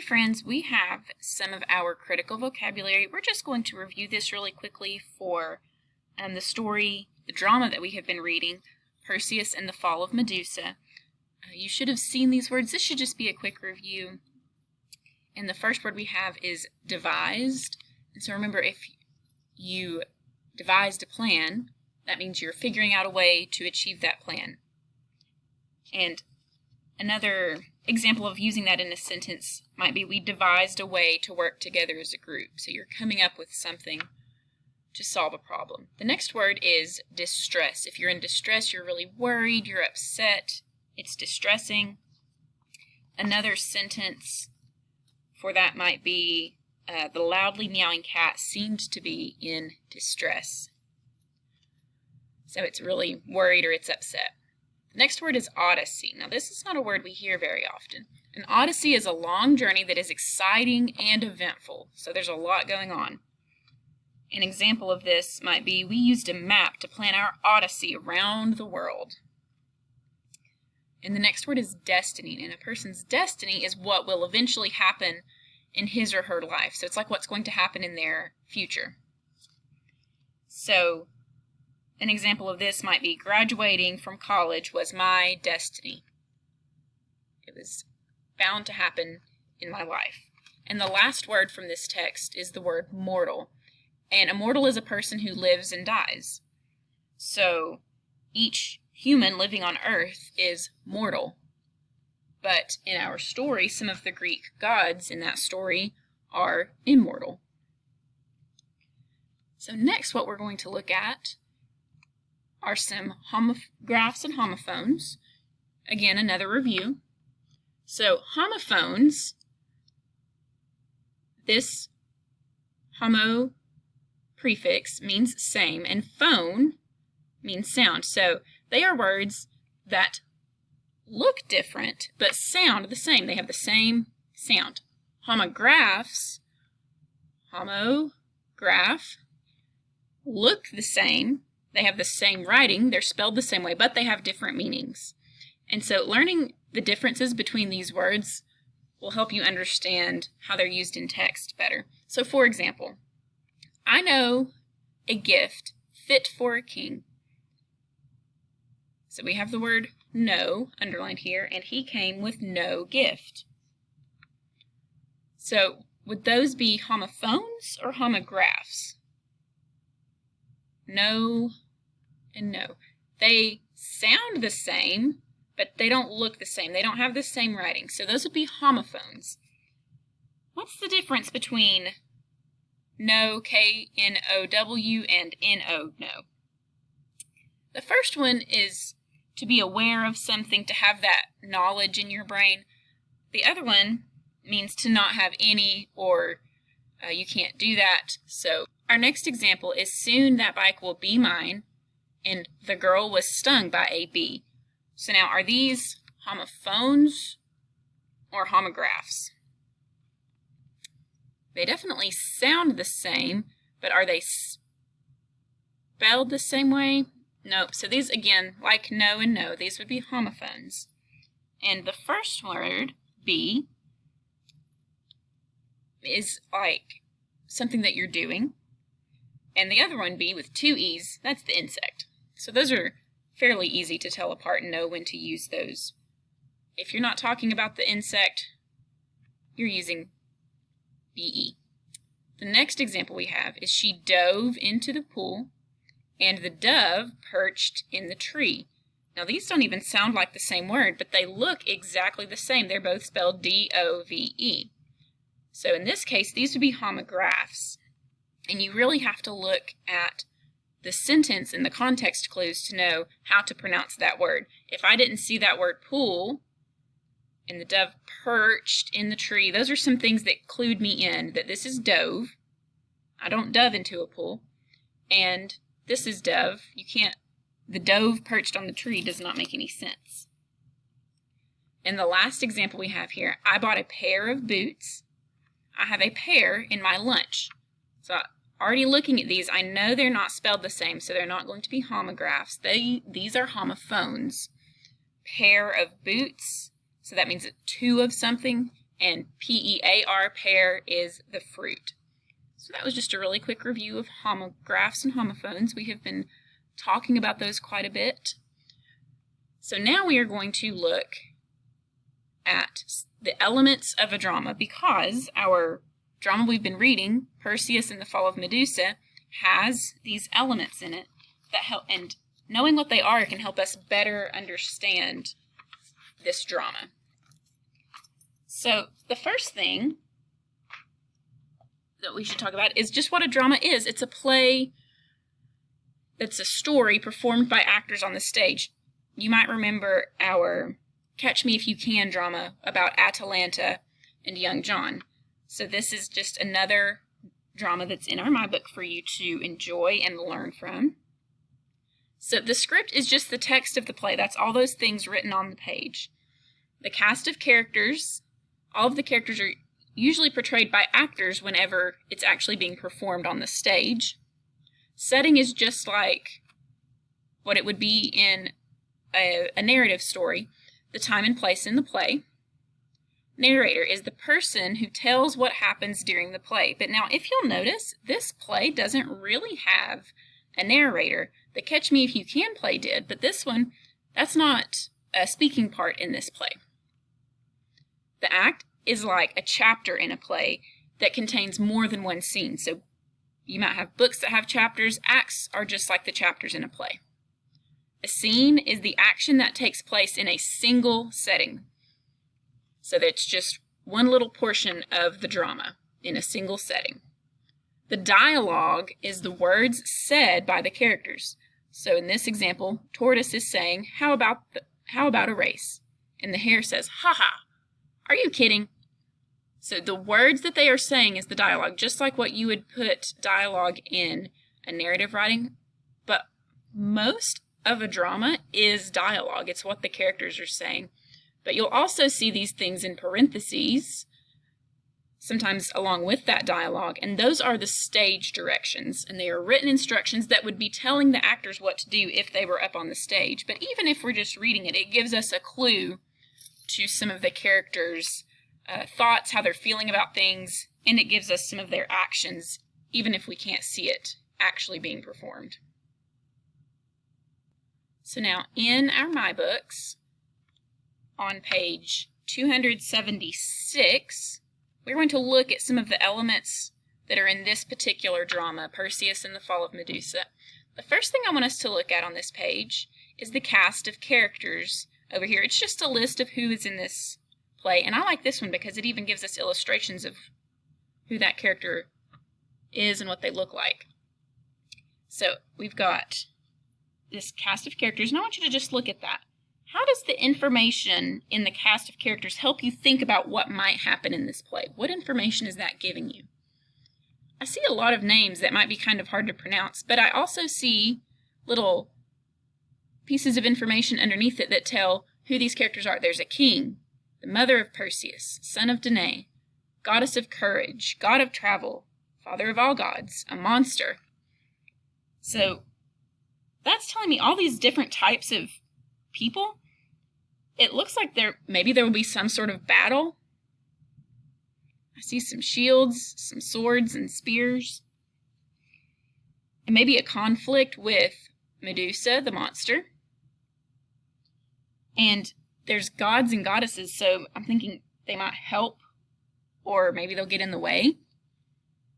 Hey friends, we have some of our critical vocabulary. We're just going to review this really quickly for the drama that we have been reading, Perseus and the Fall of Medusa. You should have seen these words. This should just be a quick review. And the first word we have is devised. And so remember, if you devised a plan, that means you're figuring out a way to achieve that plan. And another example of using that in a sentence might be, we devised a way to work together as a group. So you're coming up with something to solve a problem. The next word is distress. If you're in distress, you're really worried, you're upset, it's distressing. Another sentence for that might be, the loudly meowing cat seemed to be in distress. So it's really worried or it's upset. The next word is odyssey. Now this is not a word we hear very often. An odyssey is a long journey that is exciting and eventful. So there's a lot going on. An example of this might be, we used a map to plan our odyssey around the world. And the next word is destiny. And a person's destiny is what will eventually happen in his or her life. So it's like what's going to happen in their future. So an example of this might be, graduating from college was my destiny. It was bound to happen in my life. And the last word from this text is the word mortal. And a mortal is a person who lives and dies. So each human living on earth is mortal. But in our story, some of the Greek gods in that story are immortal. So next, what we're going to look at are some homographs and homophones. Again, another review. So homophones, this homo prefix means same, and phone means sound. So they are words that look different but sound the same. They have the same sound. Homograph, look the same. They have the same writing, they're spelled the same way, but they have different meanings. And so learning the differences between these words will help you understand how they're used in text better. So for example, I know a gift fit for a king. So we have the word no underlined here, and he came with no gift. So would those be homophones or homographs? No and no. They sound the same, but they don't look the same. They don't have the same writing. So those would be homophones. What's the difference between no, K-N-O-W, and N-O, no? The first one is to be aware of something, to have that knowledge in your brain. The other one means to not have any, or you can't do that. So our next example is, soon that bike will be mine, and the girl was stung by a bee. So now, are these homophones or homographs? They definitely sound the same, but are they spelled the same way? Nope. So these, again, like no and no, these would be homophones. And the first word, bee, is like something that you're doing. And the other one, bee, with two E's, that's the insect. So those are fairly easy to tell apart and know when to use those. If you're not talking about the insect, you're using BE. The next example we have is, she dove into the pool, and the dove perched in the tree. Now these don't even sound like the same word, but they look exactly the same. They're both spelled D-O-V-E. So in this case, these would be homographs. And you really have to look at the sentence and the context clues to know how to pronounce that word. If I didn't see that word pool and the dove perched in the tree, those are some things that clued me in that this is dove. I don't dove into a pool. And this is dove. The dove perched on the tree does not make any sense. And the last example we have here, I bought a pair of boots. I have a pair in my lunch. So already looking at these, I know they're not spelled the same, so they're not going to be homographs. These are homophones. Pair of boots, so that means two of something, and P-E-A-R, pear, is the fruit. So that was just a really quick review of homographs and homophones. We have been talking about those quite a bit. So now we are going to look at the elements of a drama, because our drama we've been reading, Perseus and the Fall of Medusa, has these elements in it that help, and knowing what they are can help us better understand this drama. So the first thing that we should talk about is just what a drama is. It's a play that's a story performed by actors on the stage. You might remember our Catch Me If You Can drama about Atalanta and young John. So this is just another drama that's in our My Book for you to enjoy and learn from. So the script is just the text of the play. That's all those things written on the page. The cast of characters, all of the characters are usually portrayed by actors whenever it's actually being performed on the stage. Setting is just like what it would be in a narrative story, the time and place in the play. Narrator is the person who tells what happens during the play. But now, if you'll notice, this play doesn't really have a narrator. The Catch Me If You Can play did, but this one, that's not a speaking part in this play. The act is like a chapter in a play that contains more than one scene. So you might have books that have chapters. Acts are just like the chapters in a play. A scene is the action that takes place in a single setting. So that's just one little portion of the drama in a single setting. The dialogue is the words said by the characters. So in this example, Tortoise is saying, how about a race? And the hare says, ha ha, are you kidding? So the words that they are saying is the dialogue, just like what you would put dialogue in a narrative writing. But most of a drama is dialogue. It's what the characters are saying. But you'll also see these things in parentheses, sometimes along with that dialogue, and those are the stage directions, and they are written instructions that would be telling the actors what to do if they were up on the stage. But even if we're just reading it, it gives us a clue to some of the characters' thoughts, how they're feeling about things, and it gives us some of their actions, even if we can't see it actually being performed. So now, in our My Books, on page 276, we're going to look at some of the elements that are in this particular drama, Perseus and the Fall of Medusa. The first thing I want us to look at on this page is the cast of characters over here. It's just a list of who is in this play, and I like this one because it even gives us illustrations of who that character is and what they look like. So we've got this cast of characters, and I want you to just look at that. How does the information in the cast of characters help you think about what might happen in this play? What information is that giving you? I see a lot of names that might be kind of hard to pronounce, but I also see little pieces of information underneath it that tell who these characters are. There's a king, the mother of Perseus, son of Danae, goddess of courage, god of travel, father of all gods, a monster. So that's telling me all these different types of people. It looks like maybe there will be some sort of battle. I see some shields, some swords and spears. And maybe a conflict with Medusa, the monster. And there's gods and goddesses, so I'm thinking they might help, or maybe they'll get in the way.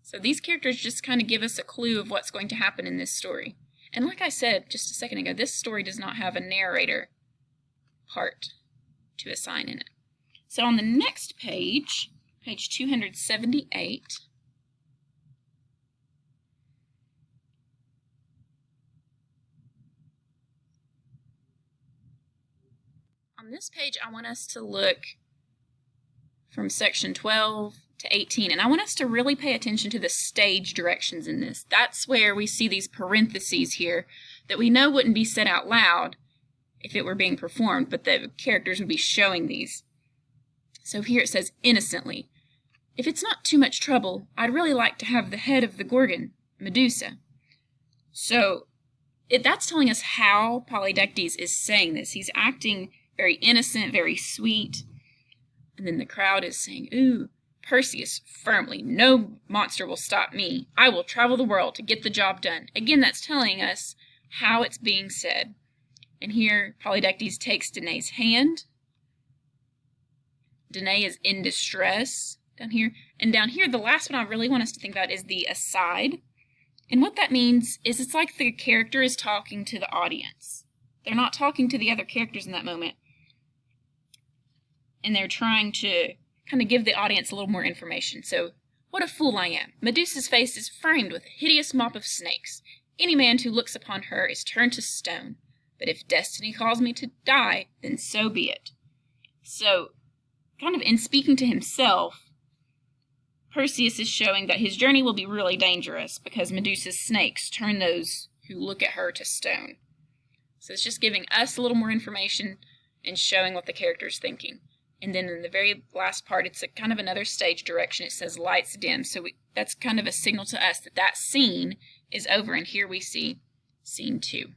So these characters just kind of give us a clue of what's going to happen in this story. And like I said just a second ago, this story does not have a narrator part to assign in it. So on the next page, page 278, on this page I want us to look from section 12 to 18, and I want us to really pay attention to the stage directions in this. That's where we see these parentheses here that we know wouldn't be said out loud if it were being performed, but the characters would be showing these. So here it says, innocently, if it's not too much trouble, I'd really like to have the head of the Gorgon, Medusa. So that's telling us how Polydectes is saying this. He's acting very innocent, very sweet. And then the crowd is saying, ooh, Perseus, firmly, no monster will stop me. I will travel the world to get the job done. Again, that's telling us how it's being said. And here, Polydectes takes Danae's hand. Danae is in distress down here. And down here, the last one I really want us to think about is the aside. And what that means is it's like the character is talking to the audience. They're not talking to the other characters in that moment. And they're trying to kind of give the audience a little more information. So, what a fool I am. Medusa's face is framed with a hideous mop of snakes. Any man who looks upon her is turned to stone. But if destiny calls me to die, then so be it. So, kind of in speaking to himself, Perseus is showing that his journey will be really dangerous because Medusa's snakes turn those who look at her to stone. So it's just giving us a little more information and showing what the character is thinking. And then in the very last part, it's a kind of another stage direction. It says lights dim. So that's kind of a signal to us that that scene is over. And here we see scene 2.